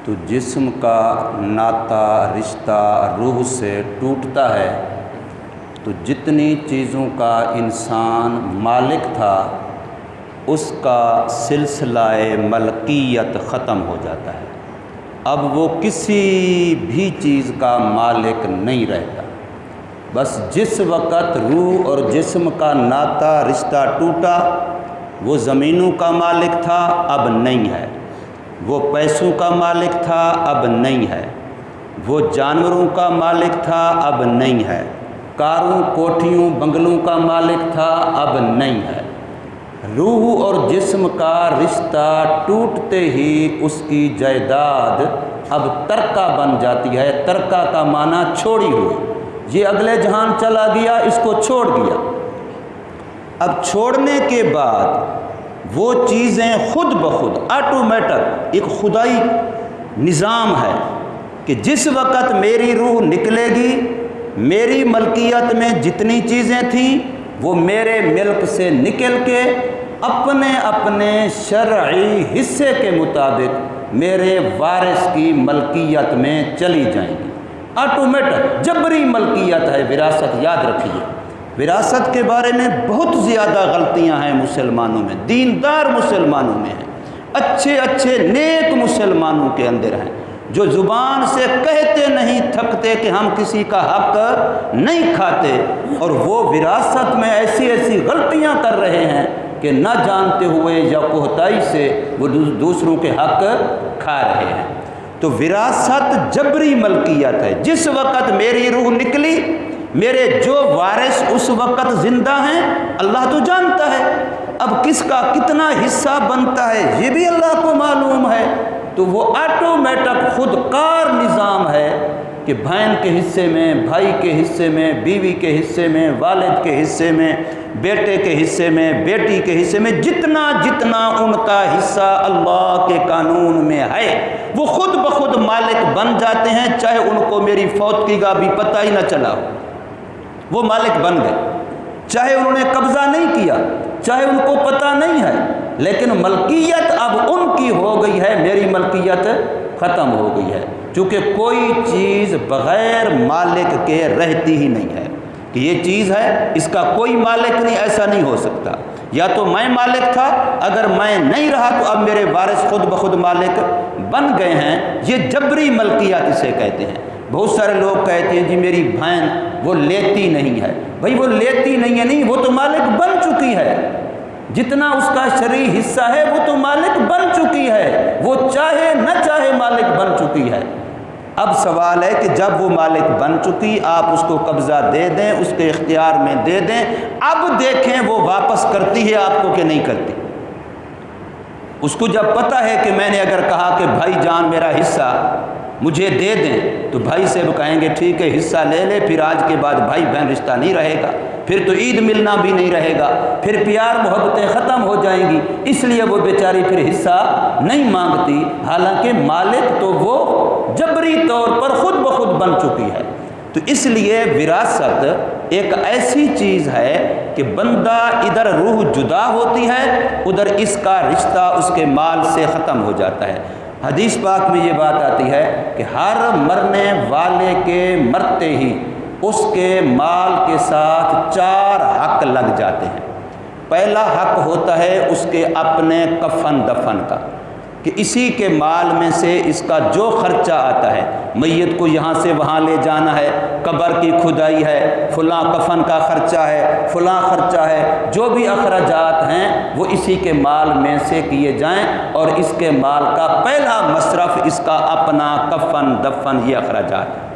تو جسم کا ناتا رشتہ روح سے ٹوٹتا ہے تو جتنی چیزوں کا انسان مالک تھا اس کا سلسلہ ملکیت ختم ہو جاتا ہے۔ اب وہ کسی بھی چیز کا مالک نہیں رہتا۔ بس جس وقت روح اور جسم کا ناتا رشتہ ٹوٹا، وہ زمینوں کا مالک تھا، اب نہیں ہے۔ وہ پیسوں کا مالک تھا، اب نہیں ہے۔ وہ جانوروں کا مالک تھا، اب نہیں ہے۔ کاروں کوٹھیوں بنگلوں کا مالک تھا، ب نہیں ہے۔ روح اور جسم کا رشتہ ٹوٹتے ہی اس کی جائیداد اب ترکہ بن جاتی ہے۔ ترکہ کا معنی چھوڑی ہوئی، یہ اگلے جہان چلا گیا، اس کو چھوڑ دیا۔ اب چھوڑنے کے بعد وہ چیزیں خود بخود آٹومیٹک ایک خدائی نظام ہے کہ جس وقت میری روح نکلے گی، میری ملکیت میں جتنی چیزیں تھیں وہ میرے ملک سے نکل کے اپنے اپنے شرعی حصے کے مطابق میرے وارث کی ملکیت میں چلی جائیں گی۔ آٹومیٹک جبری ملکیت ہے وراثت، یاد رکھیے۔ وراثت کے بارے میں بہت زیادہ غلطیاں ہیں مسلمانوں میں، دیندار مسلمانوں میں ہیں، اچھے اچھے نیک مسلمانوں کے اندر ہیں، جو زبان سے کہتے نہیں تھکتے کہ ہم کسی کا حق نہیں کھاتے، اور وہ وراثت میں ایسی ایسی غلطیاں کر رہے ہیں کہ نہ جانتے ہوئے یا کوتاہی سے وہ دوسروں کے حق کھا رہے ہیں۔ تو وراثت جبری ملکیت ہے۔ جس وقت میری روح نکلی، میرے جو وارث اس وقت زندہ ہیں اللہ تو جانتا ہے، اب کس کا کتنا حصہ بنتا ہے یہ بھی اللہ کو معلوم ہے۔ تو وہ آٹومیٹک خود کار نظام ہے کہ بہن کے حصے میں، بھائی کے حصے میں، بیوی کے حصے میں، والد کے حصے میں، بیٹے کے حصے میں، بیٹی کے حصے میں، جتنا جتنا ان کا حصہ اللہ کے قانون میں ہے وہ خود بخود مالک بن جاتے ہیں، چاہے ان کو میری فوتگی کا بھی پتہ ہی نہ چلا ہو، وہ مالک بن گئے، چاہے انہوں نے قبضہ نہیں کیا، چاہے ان کو پتہ نہیں ہے، لیکن ملکیت اب ان کی ہو گئی ہے، میری ملکیت ختم ہو گئی ہے۔ چونکہ کوئی چیز بغیر مالک کے رہتی ہی نہیں ہے کہ یہ چیز ہے اس کا کوئی مالک نہیں، ایسا نہیں ہو سکتا۔ یا تو میں مالک تھا، اگر میں نہیں رہا تو اب میرے وارث خود بخود مالک بن گئے ہیں، یہ جبری ملکیت اسے کہتے ہیں۔ بہت سارے لوگ کہتے ہیں جی میری بہن وہ لیتی نہیں ہے، بھائی وہ لیتی نہیں ہے، نہیں، وہ تو مالک بن چکی ہے، جتنا اس کا شرعی حصہ ہے وہ تو مالک بن چکی ہے، وہ چاہے نہ چاہے مالک بن چکی ہے۔ اب سوال ہے کہ جب وہ مالک بن چکی، آپ اس کو قبضہ دے دیں، اس کے اختیار میں دے دیں، اب دیکھیں وہ واپس کرتی ہے آپ کو کہ نہیں کرتی۔ اس کو جب پتہ ہے کہ میں نے اگر کہا کہ بھائی جان میرا حصہ مجھے دے دیں تو بھائی سے کہیں گے ٹھیک ہے حصہ لے لے، پھر آج کے بعد بھائی بہن رشتہ نہیں رہے گا، پھر تو عید ملنا بھی نہیں رہے گا، پھر پیار محبتیں ختم ہو جائیں گی، اس لیے وہ بیچاری پھر حصہ نہیں مانگتی، حالانکہ مالک تو وہ جبری طور پر خود بخود بن چکی ہے۔ تو اس لیے وراثت ایک ایسی چیز ہے کہ بندہ ادھر روح جدا ہوتی ہے، ادھر اس کا رشتہ اس کے مال سے ختم ہو جاتا ہے۔ حدیث پاک میں یہ بات آتی ہے کہ ہر مرنے والے کے مرتے ہی اس کے مال کے ساتھ 4 حق لگ جاتے ہیں۔ پہلا حق ہوتا ہے اس کے اپنے کفن دفن کا، کہ اسی کے مال میں سے اس کا جو خرچہ آتا ہے، میت کو یہاں سے وہاں لے جانا ہے، قبر کی کھدائی ہے، فلاں کفن کا خرچہ ہے، فلاں خرچہ ہے، جو بھی اخراجات ہیں وہ اسی کے مال میں سے کیے جائیں، اور اس کے مال کا پہلا مصرف اس کا اپنا کفن دفن یہ اخراجات ہیں۔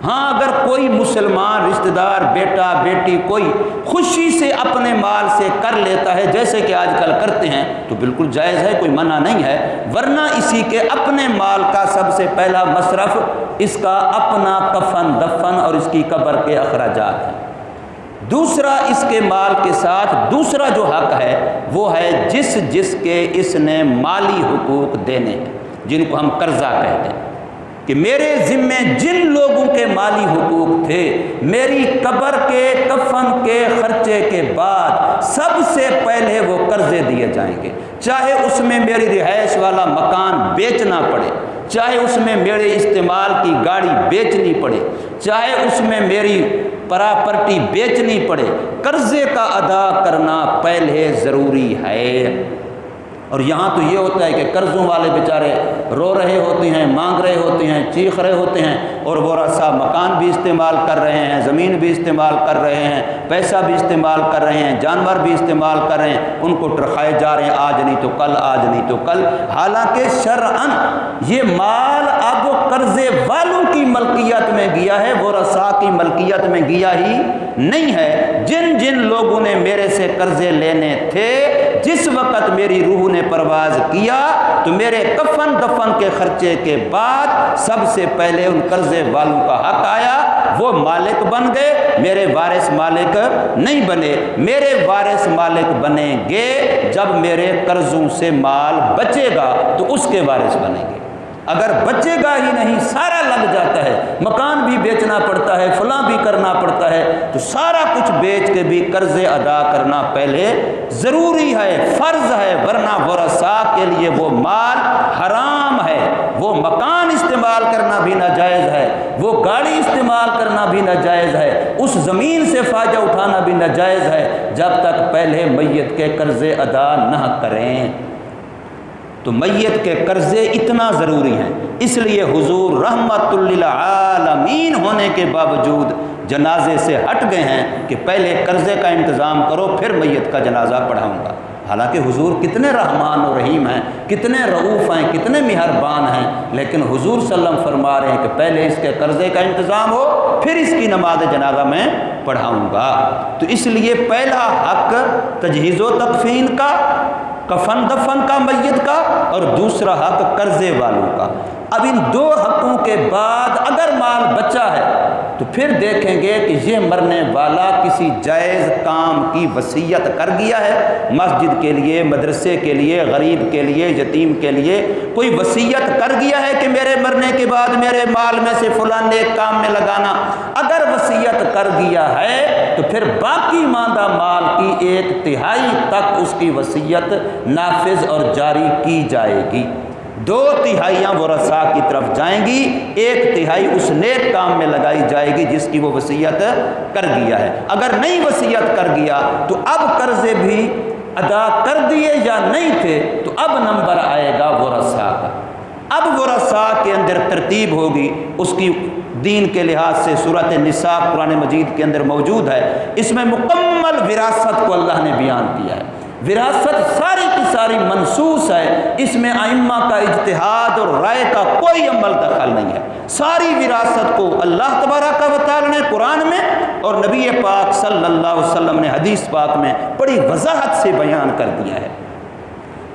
ہاں اگر کوئی مسلمان رشتہ دار بیٹا بیٹی کوئی خوشی سے اپنے مال سے کر لیتا ہے جیسے کہ آج کل کرتے ہیں تو بالکل جائز ہے، کوئی منع نہیں ہے، ورنہ اسی کے اپنے مال کا سب سے پہلا مصرف اس کا اپنا کفن دفن اور اس کی قبر کے اخراجات ہیں۔ دوسرا اس کے مال کے ساتھ دوسرا جو حق ہے وہ ہے جس کے اس نے مالی حقوق دینے ہیں، جن کو ہم قرضہ کہتے ہیں۔ کہ میرے ذمے جن لوگوں کے مالی حقوق تھے، میری قبر کے کفن کے خرچے کے بعد سب سے پہلے وہ قرضے دیے جائیں گے، چاہے اس میں میری رہائش والا مکان بیچنا پڑے، چاہے اس میں میرے استعمال کی گاڑی بیچنی پڑے، چاہے اس میں میری پراپرٹی بیچنی پڑے، قرضے کا ادا کرنا پہلے ضروری ہے۔ اور یہاں تو یہ ہوتا ہے کہ قرضوں والے بیچارے رو رہے ہوتے ہیں، مانگ رہے ہوتے ہیں، چیخ رہے ہوتے ہیں، اور ورثاء مکان بھی استعمال کر رہے ہیں، زمین بھی استعمال کر رہے ہیں، پیسہ بھی استعمال کر رہے ہیں، جانور بھی استعمال کر رہے ہیں، ان کو ٹرخائے جا رہے ہیں، آج نہیں تو کل، آج نہیں تو کل، حالانکہ شرعاً یہ مال اب قرضے والوں کی ملکیت میں گیا ہے، ورثاء کی ملکیت میں گیا ہی نہیں ہے۔ جن جن لوگوں نے میرے سے قرضے لینے تھے، جس وقت میری روح نے پرواز کیا تو میرے کفن دفن کے خرچے کے بعد سب سے پہلے ان قرضے والوں کا حق آیا، وہ مالک بن گئے، میرے وارث مالک نہیں بنے۔ میرے وارث مالک بنیں گے جب میرے قرضوں سے مال بچے گا تو اس کے وارث بنیں گے، اگر بچے گا ہی نہیں، سارا لگ جاتا ہے، مکان بھی بیچنا پڑتا ہے، فلاں بھی کرنا پڑتا ہے، تو سارا کچھ بیچ کے بھی قرضے ادا کرنا پہلے ضروری ہے، فرض ہے، ورنہ ورثاء کے لیے وہ مال حرام ہے، وہ مکان استعمال کرنا بھی ناجائز ہے، وہ گاڑی استعمال کرنا بھی ناجائز ہے، اس زمین سے فائدہ اٹھانا بھی ناجائز ہے، جب تک پہلے میت کے قرضے ادا نہ کریں۔ تو میت کے قرضے اتنا ضروری ہیں، اس لیے حضور رحمت للعالمین ہونے کے باوجود جنازے سے ہٹ گئے ہیں کہ پہلے قرضے کا انتظام کرو پھر میت کا جنازہ پڑھاؤں گا۔ حالانکہ حضور کتنے رحمان و رحیم ہیں، کتنے رؤوف ہیں، کتنے مہربان ہیں، لیکن حضور صلی اللہ علیہ وسلم فرما رہے ہیں کہ پہلے اس کے قرضے کا انتظام ہو پھر اس کی نماز جنازہ میں پڑھاؤں گا۔ تو اس لیے پہلا حق تجہیز و تکفین کا، کفن دفن کا میت کا، اور دوسرا حق قرضے والوں کا۔ اب ان دو حقوں کے بعد اگر مال بچا ہے تو پھر دیکھیں گے کہ یہ مرنے والا کسی جائز کام کی وصیت کر گیا ہے، مسجد کے لیے، مدرسے کے لیے، غریب کے لیے، یتیم کے لیے کوئی وصیت کر گیا ہے کہ میرے مرنے کے بعد میرے مال میں سے فلاں نیک کام میں لگانا۔ اگر وصیت کر گیا ہے تو پھر باقی ماندہ مال کی 1/3 تک اس کی وصیت نافذ اور جاری کی جائے گی۔ 2/3 ورثاء کی طرف جائیں گی، 1/3 اس نیک کام میں لگائی جائے گی جس کی وہ وصیت کر گیا ہے۔ اگر نہیں وصیت کر گیا تو اب قرضے بھی ادا کر دیے یا نہیں تھے تو اب نمبر آئے گا ورثاء کا۔ اب ورثاء کے اندر ترتیب ہوگی، اس کی دین کے لحاظ سے سورۃ النساء قرآن مجید کے اندر موجود ہے، اس میں مکمل وراثت کو اللہ نے بیان کیا ہے۔ وراثت ساری کی ساری منصوص ہے، اس میں ائمہ کا اجتہاد اور رائے کا کوئی عمل دخل نہیں ہے۔ ساری وراثت کو اللہ تبارک و تعالی نے قرآن میں اور نبی پاک صلی اللہ علیہ وسلم نے حدیث پاک میں بڑی وضاحت سے بیان کر دیا ہے۔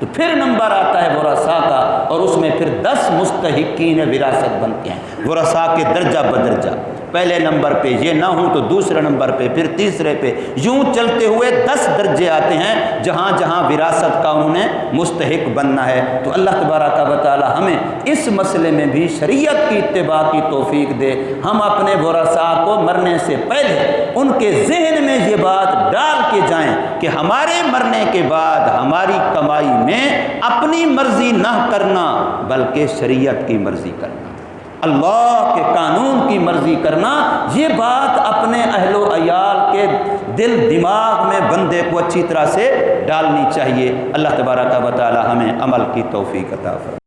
تو پھر نمبر آتا ہے ورثاء کا، اور اس میں پھر 10 مستحقین وراثت بنتے ہیں، ورثاء کے درجہ بدرجہ۔ پہلے نمبر پہ یہ نہ ہوں تو دوسرے نمبر پہ، پھر تیسرے پہ، یوں چلتے ہوئے 10 درجے آتے ہیں جہاں جہاں وراثت کا انہوں نے مستحق بننا ہے۔ تو اللہ تبارک و تعالی ہمیں اس مسئلے میں بھی شریعت کی اتباع کی توفیق دے، ہم اپنے ورثاء کو مرنے سے پہلے ان کے ذہن میں یہ بات ڈال کے جائیں کہ ہمارے مرنے کے بعد ہماری کمائی میں اپنی مرضی نہ کرنا بلکہ شریعت کی مرضی کرنا، اللہ کے قانون کی مرضی کرنا، یہ بات اپنے اہل و عیال کے دل دماغ میں بندے کو اچھی طرح سے ڈالنی چاہیے۔ اللہ تبارک و تعالی ہمیں عمل کی توفیق عطا فرمائے۔